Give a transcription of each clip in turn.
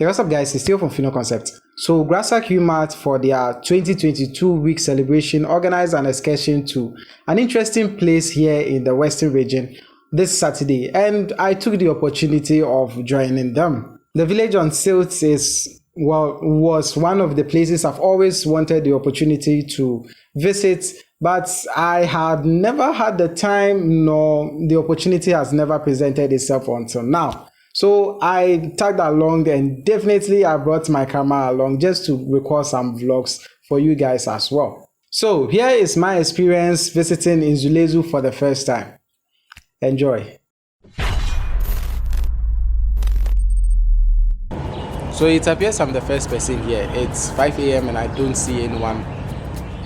Hey, what's up guys, it's Theyo from Fino Concept. So GRASAG-UMaT for their 2022 week celebration organized an excursion to an interesting place here in the Western region this Saturday, and I took the opportunity of joining them. The village on Silts was one of the places I've always wanted the opportunity to visit, but I had never had the time, nor the opportunity has never presented itself until now. So I tagged along, and definitely I brought my camera along just to record some vlogs for you guys as well. So here is my experience visiting Nzulezu for the first time. Enjoy. So it appears I'm the first person here. It's 5 a.m. and I don't see anyone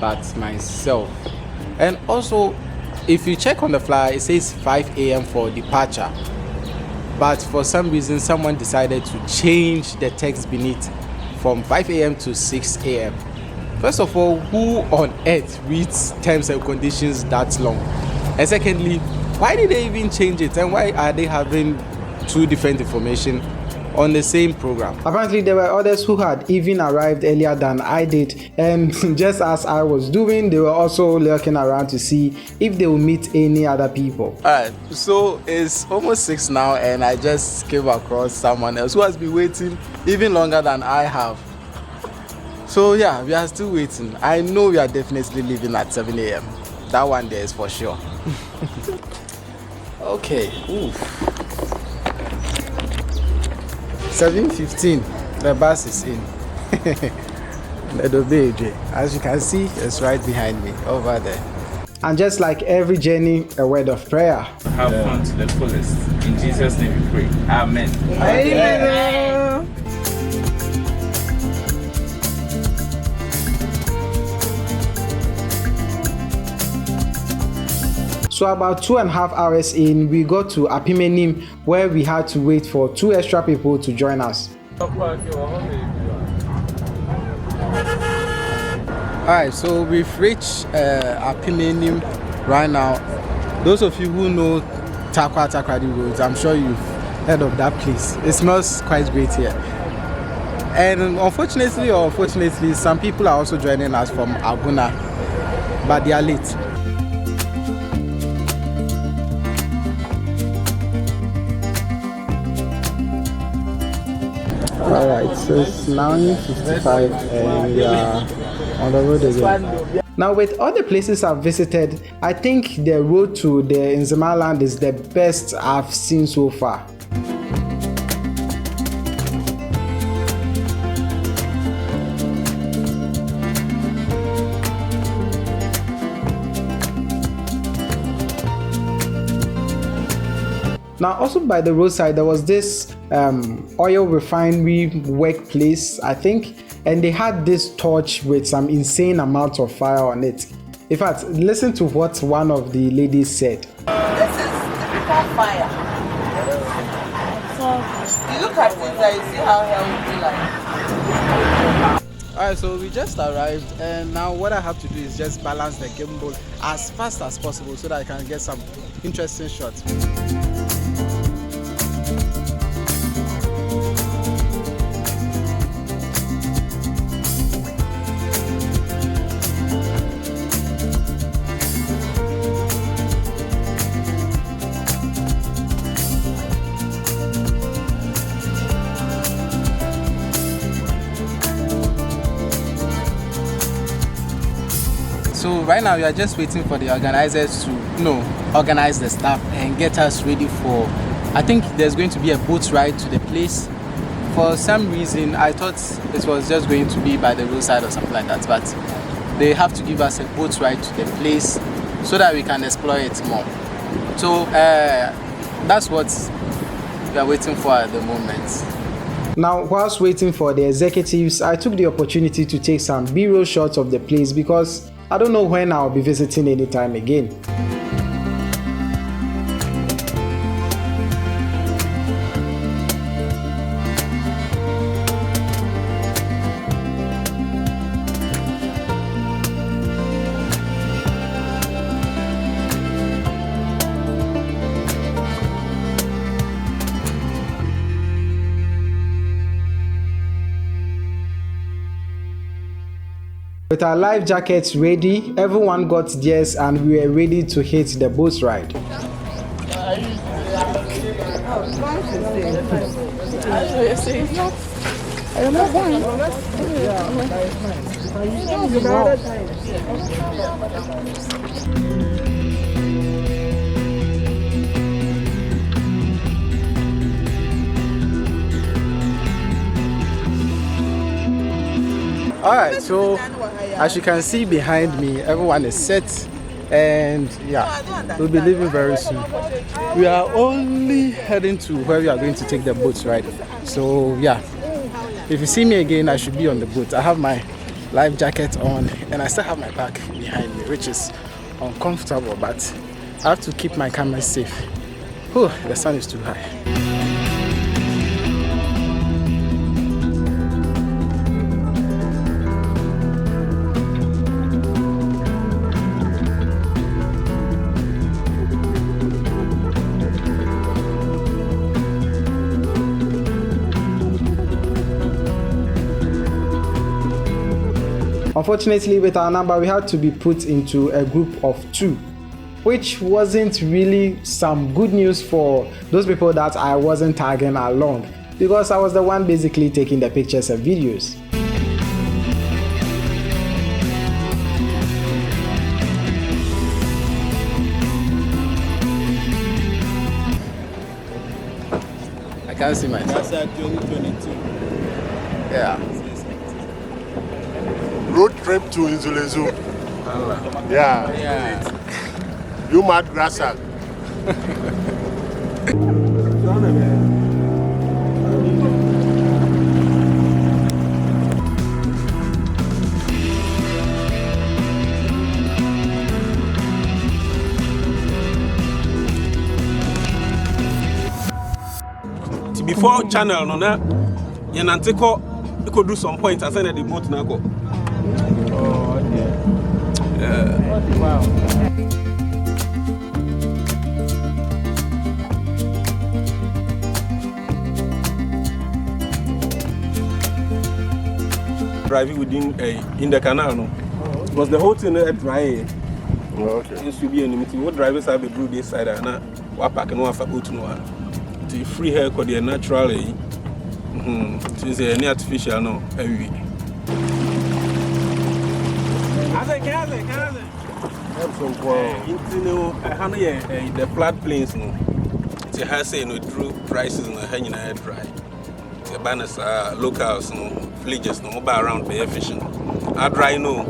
but myself. And also, if you check on the flyer, it says 5 a.m. for departure. But for some reason, someone decided to change the text beneath from 5 a.m. to 6 a.m. First of all, who on earth reads terms and conditions that long? And secondly, why did they even change it? And why are they having two different information on the same program? Apparently, there were others who had even arrived earlier than I did, and just as I was doing, they were also lurking around to see if they will meet any other people. Alright, so it's almost 6 now, and I just came across someone else who has been waiting even longer than I have. So yeah, we are still waiting. I know we are definitely leaving at 7 a.m. That one there is for sure. Okay, oof. 7:15, the bus is in. As you can see, it's right behind me, over there. And just like every journey, a word of prayer. Have fun to the fullest. In Jesus' name we pray. Amen. Amen. So about 2.5 hours in, we got to Apimenim, where we had to wait for 2 extra people to join us. Alright, so we've reached Apimenim right now. Those of you who know Takrady Roads, I'm sure you've heard of that place. It smells quite great here. And unfortunately or fortunately, some people are also joining us from Aguna, but they are late. Alright, so it's 9:55 and we are on the road again. Now, with all the places I've visited, I think the road to the Nzema land is the best I've seen so far. Now, also by the roadside, there was this oil refinery workplace, I think, and they had this torch with some insane amount of fire on it. In fact, listen to what one of the ladies said. This is typical fire. So you look at it and you see how hell would be like. Alright, so we just arrived, and now what I have to do is just balance the gimbal as fast as possible so that I can get some interesting shots. So right now we are just waiting for the organizers to organize the stuff and get us ready for, I think there's going to be a boat ride to the place. For some reason I thought it was just going to be by the roadside or something like that, but they have to give us a boat ride to the place so that we can explore it more. So that's what we are waiting for at the moment. Now, whilst waiting for the executives, I took the opportunity to take some B-roll shots of the place because I don't know when I'll be visiting anytime again. With our life jackets ready, everyone got theirs and we were ready to hit the boat ride. Alright, so as you can see behind me, everyone is set and yeah, we'll be leaving very soon. We are only heading to where we are going to take the boat ride. So yeah, if you see me again, I should be on the boat. I have my life jacket on and I still have my bag behind me, which is uncomfortable, but I have to keep my camera safe. Oh, the sun is too high. Unfortunately, with our number, we had to be put into a group of 2, which wasn't really some good news for those people that I wasn't tagging along, because I was the one basically taking the pictures and videos. I can't see myself. GRASAG-UMaT. Yeah. Road trip to Nzulezu. Yeah. UMaT GRASAG. Before channel, no, na yananteko could do some point. I said the boat na go. Oh, okay. Yeah. Wow. Driving within in the canal, no. Was the whole thing dry? Okay. It should be an meeting. What drivers have a blue this side and what pack and what boat no. The free hair called the natural. It is any artificial no. Every the flat plains no. It has say no true prices no hanging ahead dry. The banners are locals no villages no mobile around the fishing. I dry no.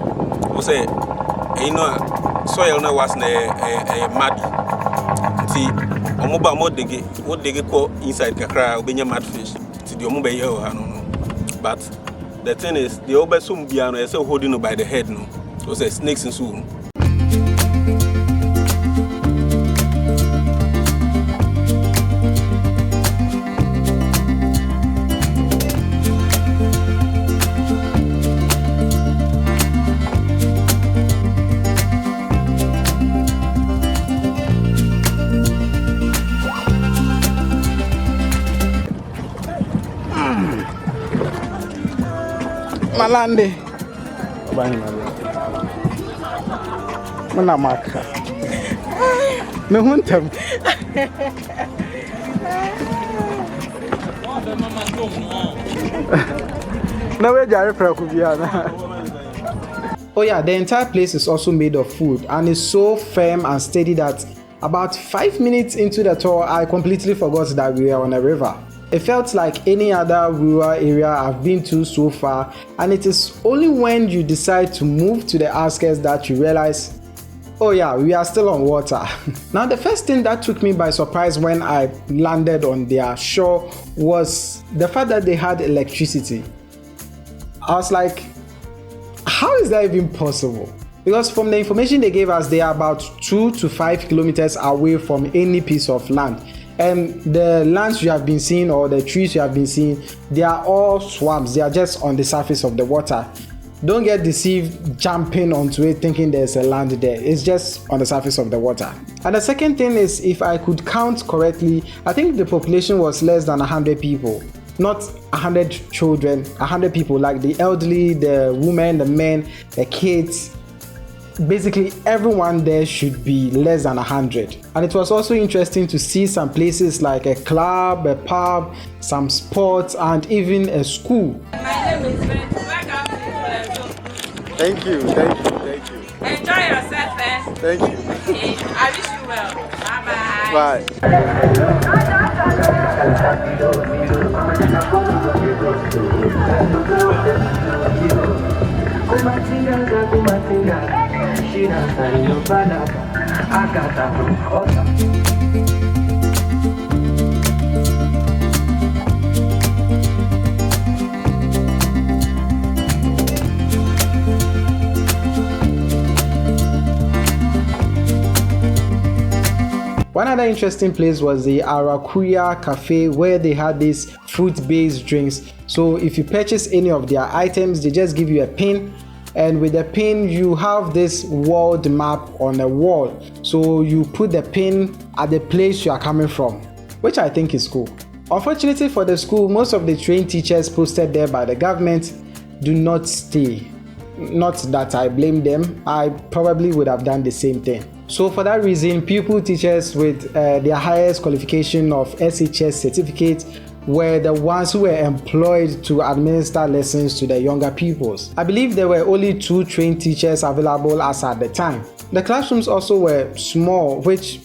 We say you know soil no was a mud. See mobile mod they what they call inside kakra obenya mud fish. See the mobile here no. But the thing is the obesum biano is holding by the head no. So say snakes and so. Malande. Bani malande. Mana maka. Me huntam. Na we jare praku bia na. Oh yeah, the entire place is also made of wood and is so firm and steady that about 5 minutes into the tour, I completely forgot that we were on a river. It felt like any other rural area I've been to so far, and it is only when you decide to move to the outskirts that you realize, oh yeah, we are still on water. Now the first thing that took me by surprise when I landed on their shore was the fact that they had electricity. I was like, how is that even possible? Because from the information they gave us, they are about 2 to 5 kilometers away from any piece of land. And the lands you have been seeing or the trees you have been seeing, they are all swamps. They are just on the surface of the water. Don't get deceived jumping onto it thinking there's a land there. It's just on the surface of the water. And the second thing is, if I could count correctly, I think the population was less than 100 people. not 100 children, 100 people, like the elderly, the women, the men, the kids. Basically, everyone there should be less than 100. And it was also interesting to see some places like a club, a pub, some sports, and even a school. My name is Ben. Thank you, thank you, thank you. Enjoy yourself, eh? Thank you. Okay. I wish you well. Bye-bye. One other interesting place was the Arakuya Cafe, where they had these fruit-based drinks. So if you purchase any of their items, they just give you a pin, and with the pin you have this world map on a wall. So you put the pin at the place you are coming from, which I think is cool. Unfortunately for the school, most of the trained teachers posted there by the government do not stay. Not that I blame them, I probably would have done the same thing. So for that reason, pupil teachers with their highest qualification of SHS certificate were the ones who were employed to administer lessons to the younger pupils. I believe there were only 2 trained teachers available as at the time. The classrooms also were small, which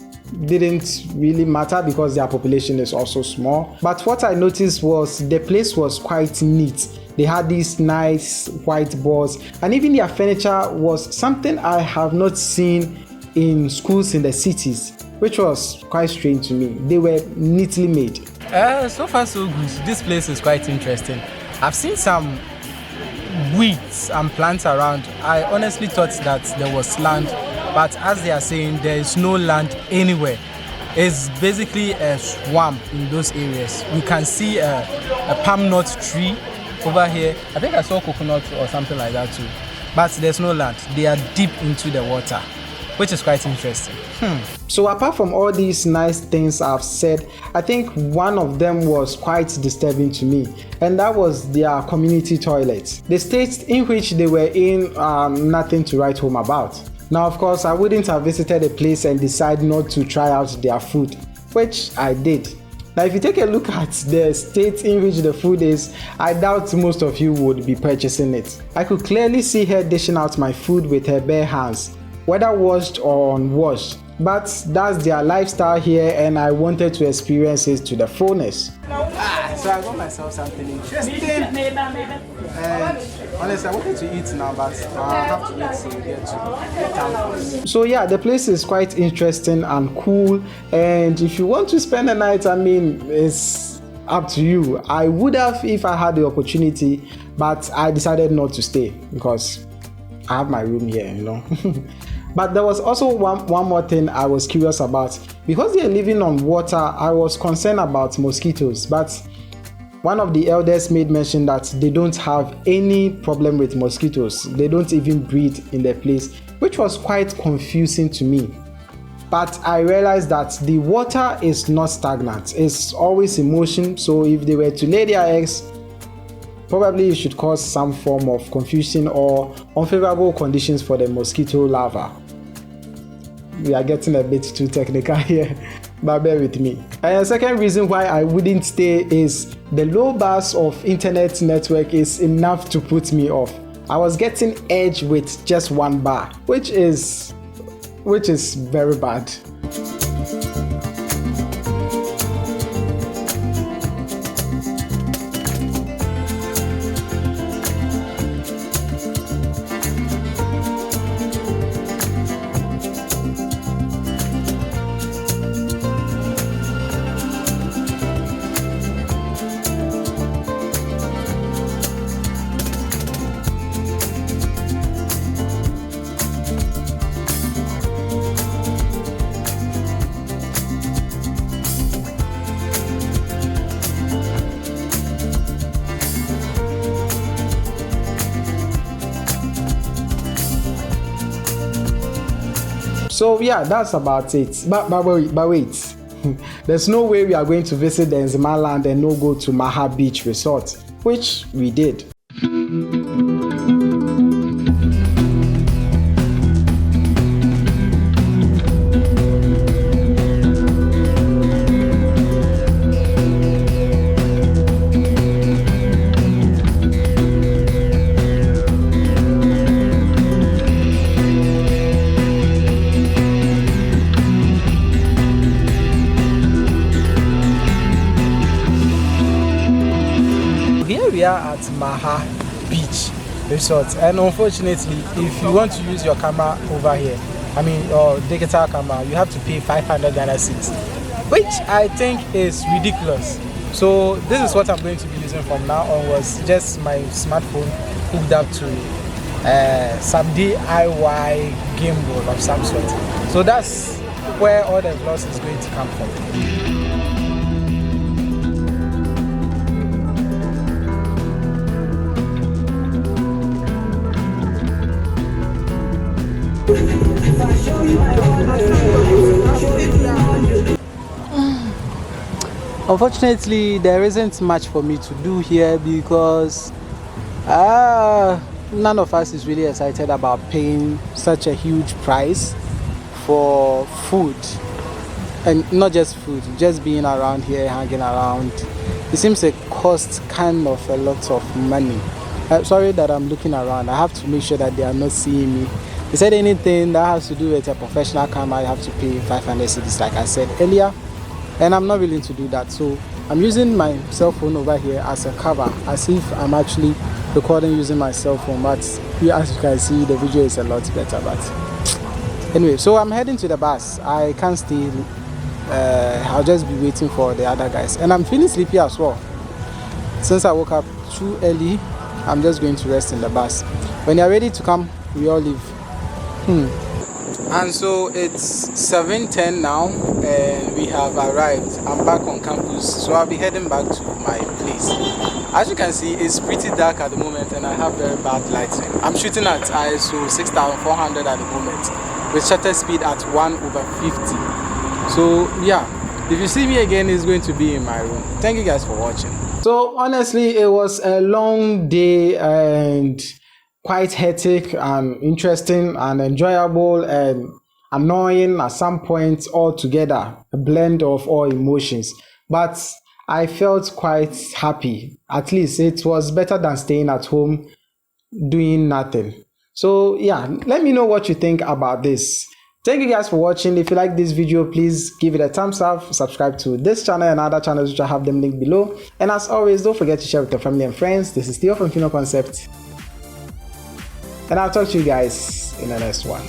didn't really matter because their population is also small. But what I noticed was the place was quite neat. They had these nice white boards, and even their furniture was something I have not seen in schools in the cities, which was quite strange to me. They were neatly made. So far so good. This place is quite interesting. I've seen some weeds and plants around. I honestly thought that there was land, but as they are saying, there is no land anywhere. It's basically a swamp in those areas. We can see a palm nut tree over here. I think I saw coconut or something like that too. But there's no land. They are deep into the water, which is quite interesting. So apart from all these nice things I've said, I think one of them was quite disturbing to me, and that was their community toilets. The state in which they were in, nothing to write home about. Now, of course, I wouldn't have visited a place and decide not to try out their food, which I did. Now, if you take a look at the state in which the food is, I doubt most of you would be purchasing it. I could clearly see her dishing out my food with her bare hands, whether washed or unwashed. But that's their lifestyle here, and I wanted to experience it to the fullness. So I got myself something interesting. And honestly, I wanted to eat now, but I have to wait till we get to the town first. So yeah, the place is quite interesting and cool, and if you want to spend the night, I mean, it's up to you. I would have if I had the opportunity, but I decided not to stay because I have my room here, you know. But there was also one more thing I was curious about. Because they are living on water, I was concerned about mosquitoes, but one of the elders made mention that they don't have any problem with mosquitoes. They don't even breed in their place, which was quite confusing to me. But I realized that the water is not stagnant. It's always in motion, so if they were to lay their eggs, probably it should cause some form of confusion or unfavorable conditions for the mosquito larva. We are getting a bit too technical here, but bear with me. And the second reason why I wouldn't stay is the low bars of internet network is enough to put me off. I was getting edge with just 1 bar, which is very bad. So yeah, that's about it. But wait. there's no way we are going to visit the Nzima land and no go to Maha Beach Resort, which we did. We are at Maha Beach Resort, and unfortunately, if you want to use your camera over here, I mean your digital camera, you have to pay 500 Ghana cedis, which I think is ridiculous. So this is what I'm going to be using from now onwards, just my smartphone hooked up to some DIY gimbal of some sort. So that's where all the vlogs is going to come from. Unfortunately, there isn't much for me to do here because none of us is really excited about paying such a huge price for food, and not just food, just being around here, hanging around. It seems it costs kind of a lot of money. Sorry that I'm looking around. I have to make sure that they are not seeing me. They said anything that has to do with a professional camera, you have to pay 500 cedis, like I said earlier, and I'm not willing to do that. So I'm using my cell phone over here as a cover, as if I'm actually recording using my cell phone. But as you can see, the video is a lot better. But anyway, so I'm heading to the bus. I can't stay. I'll just be waiting for the other guys, and I'm feeling sleepy as well. Since I woke up too early, I'm just going to rest in the bus. When you're ready to come, we all leave. And so it's 7:10 now, and we have arrived. I'm back on campus, so I'll be heading back to my place. As you can see, it's pretty dark at the moment, and I have very bad lighting. I'm shooting at ISO 6400 at the moment, with shutter speed at 1/50. So yeah, if you see me again, it's going to be in my room. Thank you guys for watching. So honestly, it was a long day and quite hectic and interesting and enjoyable and annoying at some points all together, a blend of all emotions. But I felt quite happy. At least it was better than staying at home doing nothing. So yeah, let me know what you think about this. Thank you guys for watching. If you like this video, please give it a thumbs up, subscribe to this channel and other channels which I have them linked below. And as always, don't forget to share with your family and friends. This is Theyo from Concept. And I'll talk to you guys in the next one.